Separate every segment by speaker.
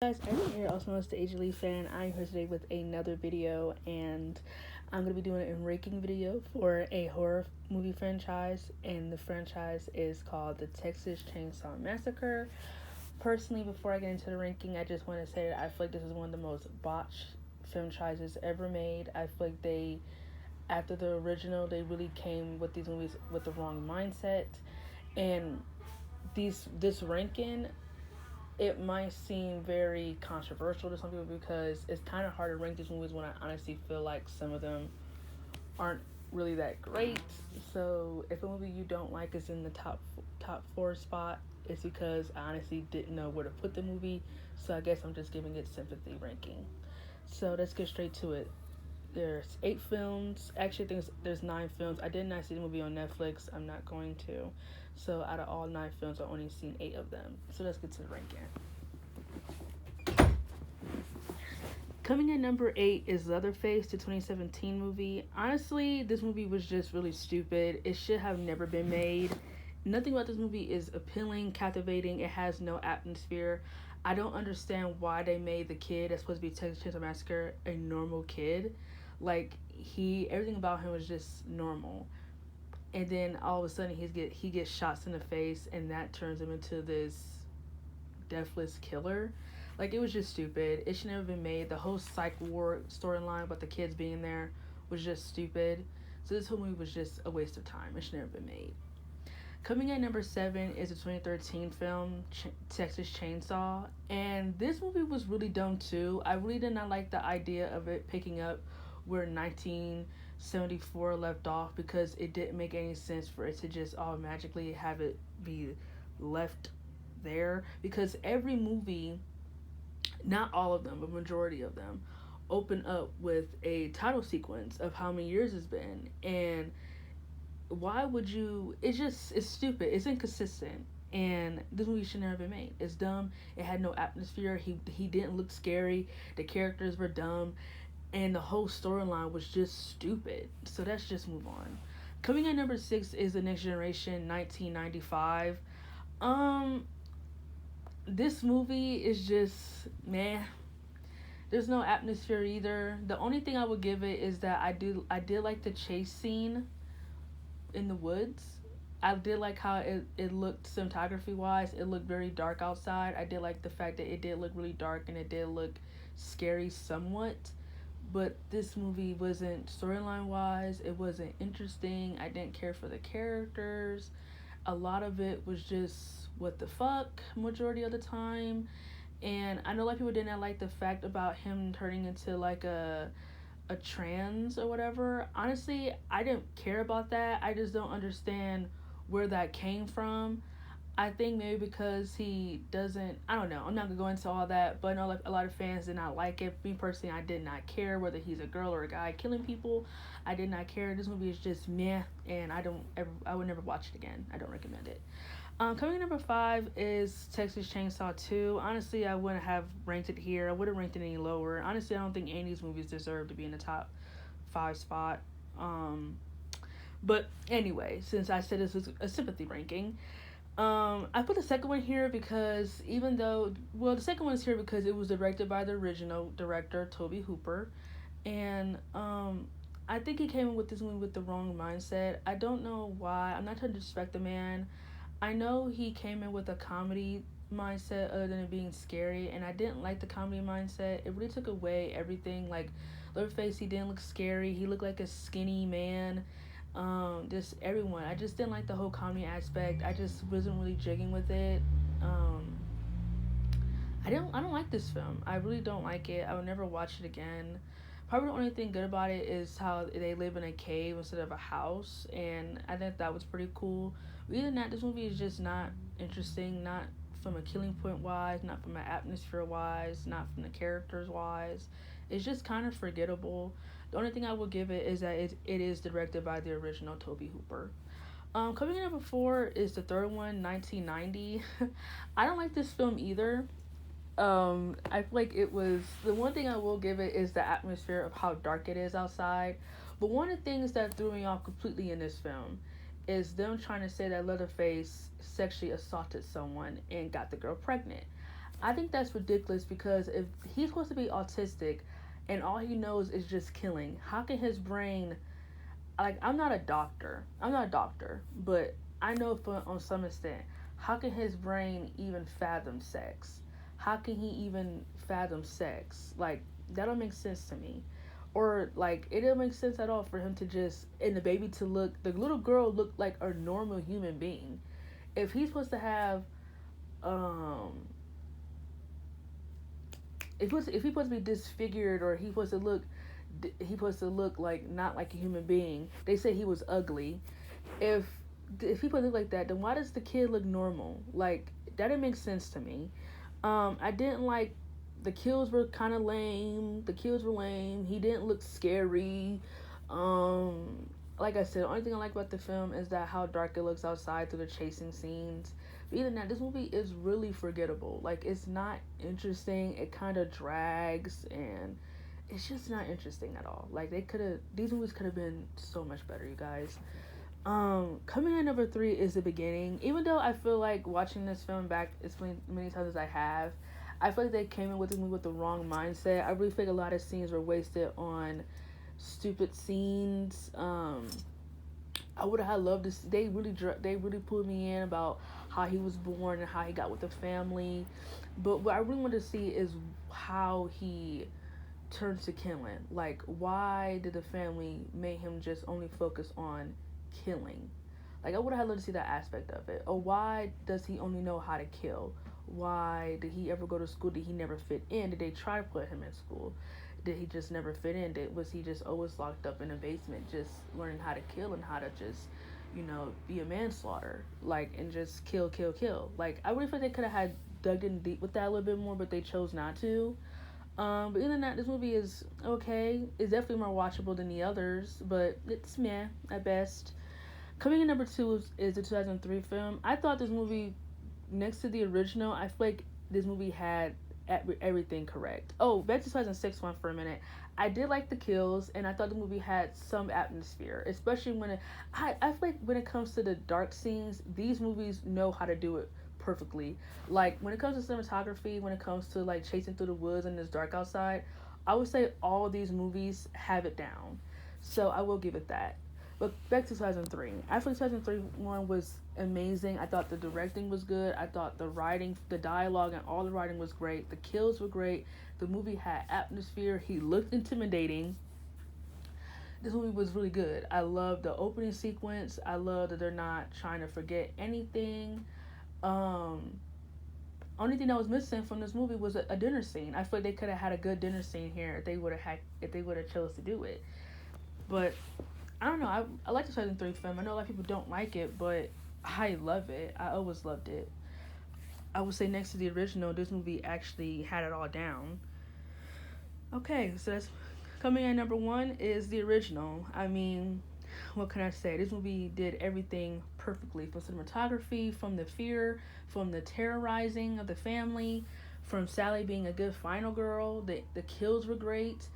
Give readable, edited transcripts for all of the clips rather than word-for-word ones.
Speaker 1: Guys, I'm here, also known as the AJ Lee fan. I'm here today with another video, and I'm gonna be doing a ranking video for a horror movie franchise, and the franchise is called the Texas Chainsaw Massacre. Personally, before I get into the ranking, I just want to say that I feel like this is one of the most botched franchises ever made. I feel like after the original, they really came with these movies with the wrong mindset, and this ranking, it might seem very controversial to some people because it's kind of hard to rank these movies when I honestly feel like some of them aren't really that great. So if a movie you don't like is in the top four spot, it's because I honestly didn't know where to put the movie. So I guess I'm just giving it sympathy ranking. So let's get straight to it. There's 8 films. Actually, I think there's 9 films. I did not see the movie on Netflix. I'm not going to. So out of all 9 films, I've only seen 8 of them. So let's get to the ranking. Coming in number 8 is Leatherface, the 2017 movie. Honestly, this movie was just really stupid. It should have never been made. Nothing about this movie is appealing, captivating. It has no atmosphere. I don't understand why they made the kid that's supposed to be Texas Chainsaw Massacre a normal kid. Like, everything about him was just normal. And then all of a sudden he gets shots in the face, and that turns him into this deathless killer. Like, it was just stupid. It should never been made. The whole psych war storyline about the kids being there was just stupid. So this whole movie was just a waste of time. It should never been made. Coming at number 7 is the 2013 film Texas Chainsaw, and this movie was really dumb too. I really did not like the idea of it picking up where 1974 left off, because it didn't make any sense for it to just all magically have it be left there, because every movie, not all of them, but majority of them, open up with a title sequence of how many years it's been. And why would you? It's stupid. It's inconsistent. And this movie should never been made. It's dumb. It had no atmosphere. He didn't look scary. The characters were dumb, and the whole storyline was just stupid. So let's just move on. Coming at number 6 is The Next Generation, 1995. Um, this movie is just meh. There's no atmosphere either. The only thing I would give it is that I did like the chase scene in the woods. I did like how it looked cinematography wise. It looked very dark outside. I did like the fact that it did look really dark, and it did look scary somewhat. But this movie wasn't, storyline wise, it wasn't interesting. I didn't care for the characters. A lot of it was just what the fuck majority of the time. And I know a lot of people did not like the fact about him turning into like a trans or whatever. Honestly, I didn't care about that. I just don't understand where that came from. I think maybe because he doesn't, I don't know. I'm not gonna go into all that, but I know like a lot of fans did not like it. Me personally, I did not care whether he's a girl or a guy killing people. I did not care. This movie is just meh, and I would never watch it again. I don't recommend it. Coming in number 5 is Texas Chainsaw 2. Honestly, I wouldn't have ranked it here. I wouldn't have ranked it any lower. Honestly, I don't think any of these movies deserve to be in the top 5 spot. But anyway, since I said this was a sympathy ranking, I put the second one here because the second one is here because it was directed by the original director, Toby Hooper. And I think he came in with this movie with the wrong mindset. I don't know why. I'm not trying to disrespect the man. I know he came in with a comedy mindset other than it being scary, and I didn't like the comedy mindset. It really took away everything. Like, Leatherface, he didn't look scary. He looked like a skinny man. Just everyone. I just didn't like the whole comedy aspect. I just wasn't really jigging with it. I don't like this film. I really don't like it. I would never watch it again. Probably the only thing good about it is how they live in a cave instead of a house, and I think that was pretty cool. But either than that, this movie is just not interesting. Not from a killing point wise, not from an atmosphere wise, not from the characters wise. It's just kind of forgettable. The only thing I will give it is that it is directed by the original Toby Hooper. Coming in number 4 is the third one, 1990. I don't like this film either. I feel like it was, the one thing I will give it is the atmosphere of how dark it is outside. But one of the things that threw me off completely in this film is them trying to say that Leatherface sexually assaulted someone and got the girl pregnant. I think that's ridiculous because if he's supposed to be autistic and all he knows is just killing, how can his brain, like, I'm not a doctor, but I know for on some extent, how can his brain even fathom sex? How can he even fathom sex? Like, that don't make sense to me. Or like it didn't make sense at all for him to just and the baby to look the little girl looked like a normal human being. If he's supposed to have um if he's supposed to be disfigured or he's supposed to look like not like a human being. They say he was ugly. If if people look like that, then why does the kid look normal? Like that didn't make sense to me. I didn't like the kills were kind of lame. The kills were lame. He didn't look scary. Like I said, the only thing I like about the film is that how dark it looks outside through the chasing scenes. But even that, this movie is really forgettable. Like it's not interesting. It kind of drags and it's just not interesting at all. Like these movies could have been so much better, you guys. Coming in number three is the beginning. Even though I feel like watching this film back as many times as I have, I feel like they came in with the movie with the wrong mindset. I really feel like a lot of scenes were wasted on stupid scenes. I would have loved to. They really pulled me in about how he was born and how he got with the family, but what I really want to see is how he turns to killing. Like, why did the family make him just only focus on killing? Like, I would have loved to see that aspect of it. Or why does he only know how to kill? Why did he ever go to school? Did he never fit in? Did they try to put him in school? Did he just never fit in? Was he just always locked up in a basement, just learning how to kill and how to just, be a manslaughter, like, and just kill, kill, kill? Like, I really think they could have had dug in deep with that a little bit more, but they chose not to. But other than that, this movie is okay. It's definitely more watchable than the others, but it's meh at best. Coming in number two is the 2003 film. I thought this movie, next to the original, I feel like this movie had everything correct. Oh, back to 2006 one for a minute. I did like the kills, and I thought the movie had some atmosphere, especially I feel like when it comes to the dark scenes, these movies know how to do it perfectly. Like when it comes to cinematography, when it comes to like chasing through the woods and it's dark outside, I would say all these movies have it down. So I will give it that. But back to 2003. Actually, 2003 one was amazing. I thought the directing was good. I thought the writing, the dialogue, and all the writing was great. The kills were great. The movie had atmosphere. He looked intimidating. This movie was really good. I love the opening sequence. I love that they're not trying to forget anything. Um, Only thing that was missing from this movie was a dinner scene. I feel like they could have had a good dinner scene here if they would have chose to do it. But I don't know. I like the 2003 film. I know a lot of people don't like it, but I love it. I always loved it. I would say next to the original, this movie actually had it all down. Okay, so that's coming in number one is the original. I mean, what can I say? This movie did everything perfectly, from cinematography, from the fear, from the terrorizing of the family, from Sally being a good final girl. The kills were great.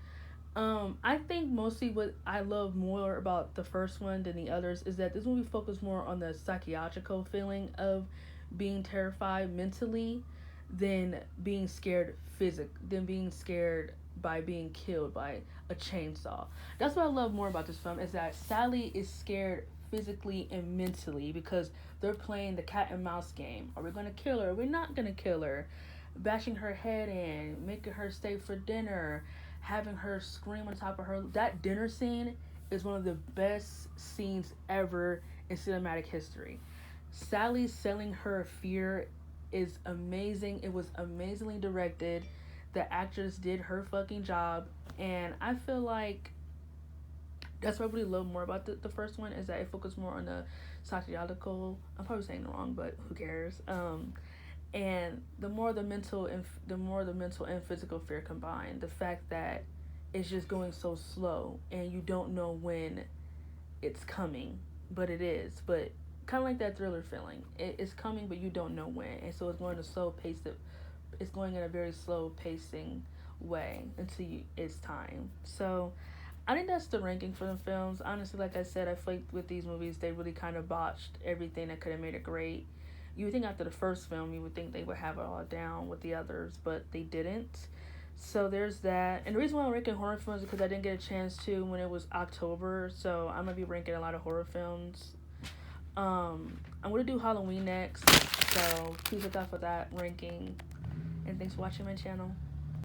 Speaker 1: I think mostly what I love more about the first one than the others is that this movie focused more on the psychological feeling of being terrified mentally than being scared by being killed by a chainsaw. That's what I love more about this film is that Sally is scared physically and mentally because they're playing the cat and mouse game. Are we gonna kill her? Are we not gonna kill her? Bashing her head in, making her stay for dinner, having her scream on top of her. That dinner scene is one of the best scenes ever in cinematic history. Sally selling her fear is amazing. It was amazingly directed. The actress did her fucking job, and I feel like that's what I really love more about the first one is that it focused more on the sociological. I'm probably saying it wrong, but who cares? And the more the mental and physical fear combined, the fact that it's just going so slow and you don't know when it's coming, but it is. But kind of like that thriller feeling, it's coming, but you don't know when, and so it's going to slow pace it. It's going in a very slow pacing way until it's time. So I think that's the ranking for the films. Honestly, like I said, I feel like with these movies, they really kind of botched everything that could have made it great. You would think after the first film, you would think they would have it all down with the others, but they didn't. So there's that. And the reason why I'm ranking horror films is because I didn't get a chance to when it was October. So I'm gonna be ranking a lot of horror films. I'm gonna do Halloween next. So please look out for that ranking. And thanks for watching my channel.